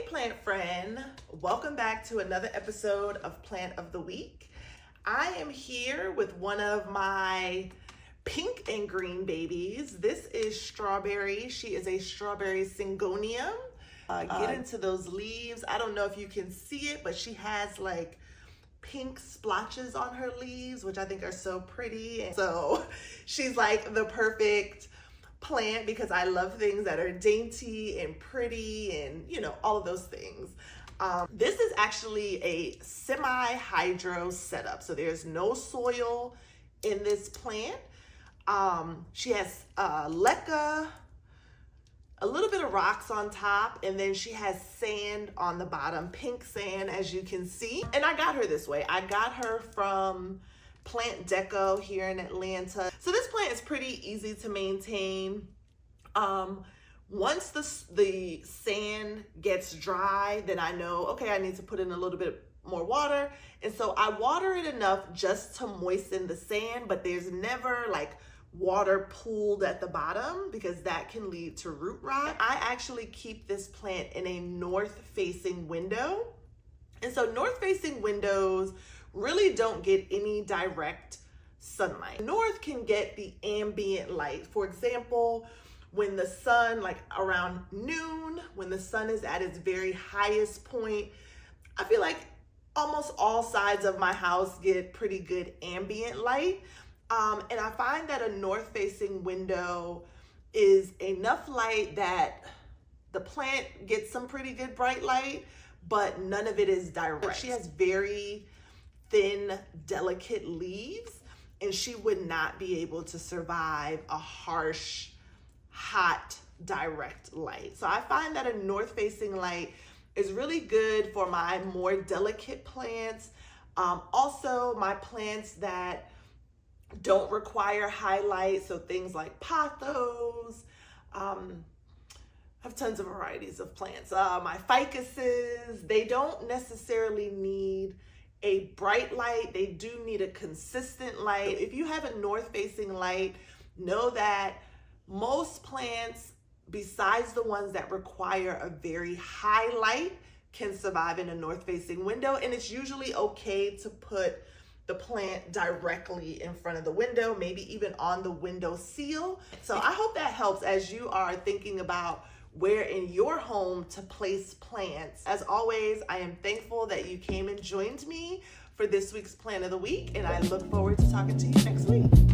plant friend, welcome back to another episode of Plant of the Week. I am here with one of my pink and green babies. This is Strawberry. She is a strawberry syngonium. Get into those leaves. I don't know if you can see it, but she has like pink splotches on her leaves, which I think are so pretty. And so she's like the perfect plant because I love things that are dainty and pretty and, you know, all of those things. This is actually a semi-hydro setup. So there's no soil in this plant. She has leca, a little bit of rocks on top, and then she has sand on the bottom, pink sand, as you can see. And I got her this way. I got her from Plant Deco here in Atlanta. So this plant is pretty easy to maintain. Once the sand gets dry, then I know, okay, I need to put in a little bit more water. And so I water it enough just to moisten the sand, but there's never like water pooled at the bottom because that can lead to root rot. I actually keep this plant in a north-facing window. And so north-facing windows really don't get any direct sunlight. North can get the ambient light. For example, when the sun, like around noon, when the sun is at its very highest point, I feel like almost all sides of my house get pretty good ambient light. And I find that a north-facing window is enough light that the plant gets some pretty good bright light, but none of it is direct. She has very thin, delicate leaves, and she would not be able to survive a harsh, hot, direct light. So I find that a north-facing light is really good for my more delicate plants. Also, my plants that don't require highlight, so things like pothos. I have tons of varieties of plants. My ficuses, they don't necessarily need a bright light. They do need a consistent light. If you have a north-facing light, know that most plants, besides the ones that require a very high light, can survive in a north-facing window. And it's usually okay to put the plant directly in front of the window, maybe even on the window sill. So I hope that helps as you are thinking about where in your home to place plants. As always, I am thankful that you came and joined me for this week's Plant of the Week, and I look forward to talking to you next week.